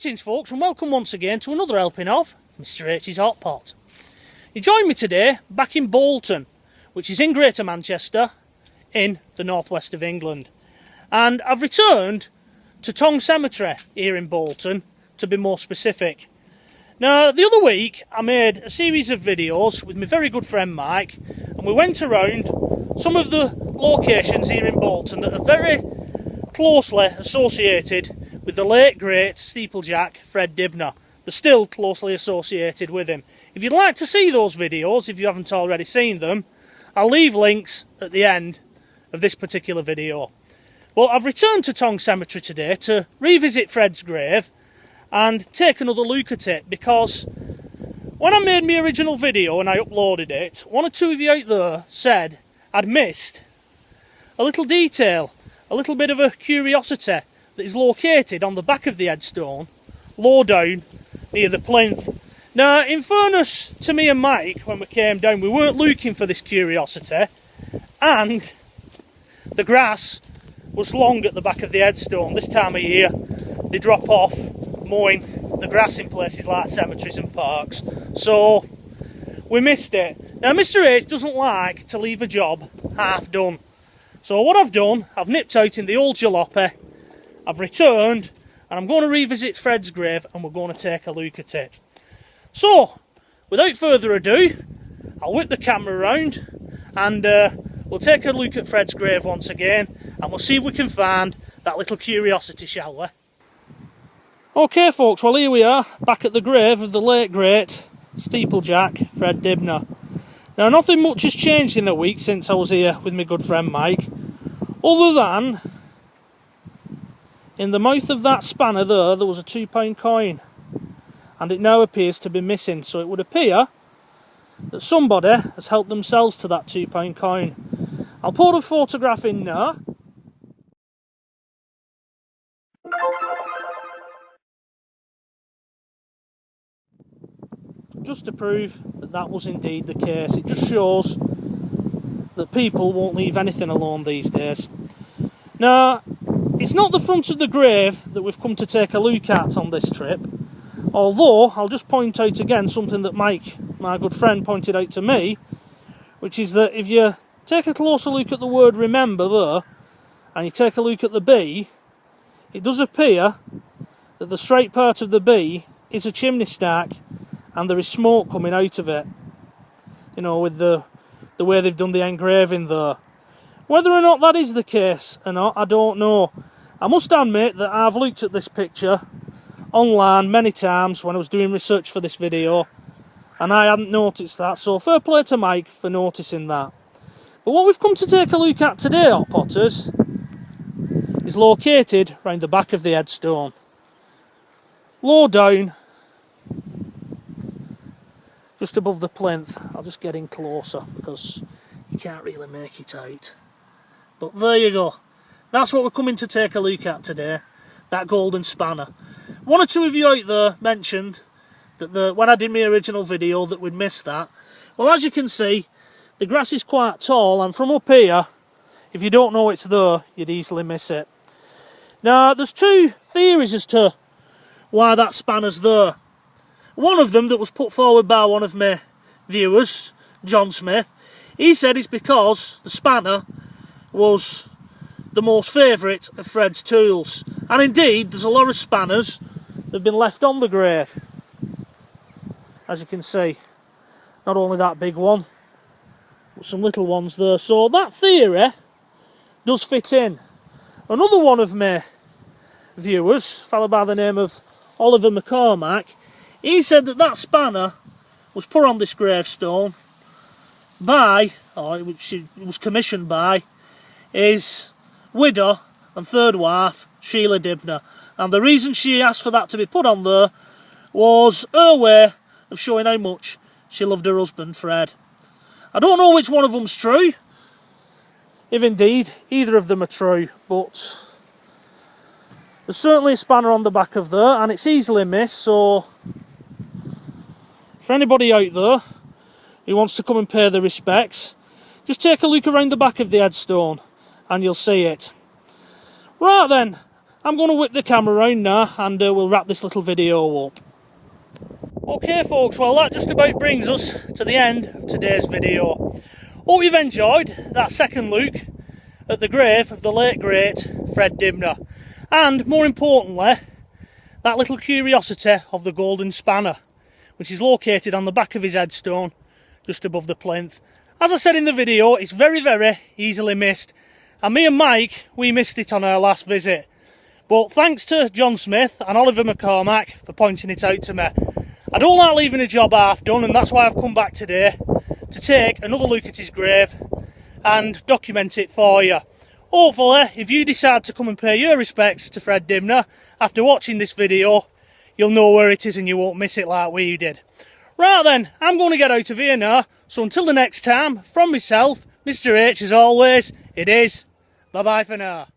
Greetings folks, and welcome once again to another helping of Mr H's Hot Pot. You join me today back in Bolton, which is in Greater Manchester in the northwest of England, and I've returned to Tonge Cemetery here in Bolton, to be more specific. Now, the other week I made a series of videos with my very good friend Mike, and we went around some of the locations here in Bolton that are very closely associated with the late great Steeplejack Fred Dibnah. They're still closely associated with him. If you'd like to see those videos, if you haven't already seen them, I'll leave links at the end of this particular video. Well, I've returned to Tonge Cemetery today to revisit Fred's grave and take another look at it, because when I made my original video and I uploaded it, one or two of you out there said I'd missed a little detail, a little bit of a curiosity that is located on the back of the headstone, low down near the plinth. Now, in fairness to me and Mike, when we came down, we weren't looking for this curiosity, and the grass was long at the back of the headstone. This time of year, they drop off mowing the grass in places like cemeteries and parks, so we missed it. Now, Mr H doesn't like to leave a job half done, so what I've done, I've nipped out in the old jalopy, I've returned, and I'm going to revisit Fred's grave and we're going to take a look at it. So, without further ado, I'll whip the camera around and we'll take a look at Fred's grave once again, and we'll see if we can find that little curiosity, shall we? Okay folks, well here we are, back at the grave of the late great Steeplejack Fred Dibnah. Now, nothing much has changed in the week since I was here with my good friend Mike, other than in the mouth of that spanner there was a £2 coin, and it now appears to be missing, so it would appear that somebody has helped themselves to that £2 coin. I'll put a photograph in now. Just to prove that that was indeed the case. It just shows that people won't leave anything alone these days. Now, it's not the front of the grave that we've come to take a look at on this trip, although I'll just point out again something that Mike, my good friend, pointed out to me, which is that if you take a closer look at the word remember there, and you take a look at the B, it does appear that the straight part of the B is a chimney stack, and there is smoke coming out of it, you know, with the way they've done the engraving there. Whether or not that is the case or not, I don't know. I must admit that I've looked at this picture online many times when I was doing research for this video, and I hadn't noticed that, so fair play to Mike for noticing that. But what we've come to take a look at today, Hot Potters, is located round the back of the headstone. Low down, just above the plinth. I'll just get in closer because you can't really make it out. But there you go. That's what we're coming to take a look at today, that golden spanner. One or two of you out there mentioned that when I did my original video that we'd missed that. Well, as you can see, the grass is quite tall, and from up here, if you don't know it's there, you'd easily miss it. Now, there's two theories as to why that spanner's there. One of them that was put forward by one of my viewers, John Smith, he said it's because the spanner was the most favourite of Fred's tools. And indeed, there's a lot of spanners that have been left on the grave, as you can see. Not only that big one, but some little ones there. So that theory does fit in. Another one of my viewers, a fellow by the name of Oliver McCormack, he said that that spanner was put on this gravestone by, or it was commissioned by, his widow and third wife, Sheila Dibnah. And the reason she asked for that to be put on there was her way of showing how much she loved her husband, Fred. I don't know which one of them's true, if indeed either of them are true, but there's certainly a spanner on the back of there, and it's easily missed, so for anybody out there who wants to come and pay the respects, just take a look around the back of the headstone and you'll see it. Right then, I'm going to whip the camera around now and we'll wrap this little video up. Okay folks, well that just about brings us to the end of today's video. Hope you've enjoyed that second look at the grave of the late great Fred Dibnah, and more importantly that little curiosity of the golden spanner, which is located on the back of his headstone just above the plinth. As I said in the video, it's very easily missed, and me and Mike, we missed it on our last visit, but thanks to John Smith and Oliver McCormack for pointing it out to me. I don't like leaving a job half done, and that's why I've come back today to take another look at his grave and document it for you. Hopefully, if you decide to come and pay your respects to Fred Dibnah after watching this video, you'll know where it is and you won't miss it like we did. Right then, I'm going to get out of here now, so until the next time, from myself, Mr H as always, it is bye bye for now.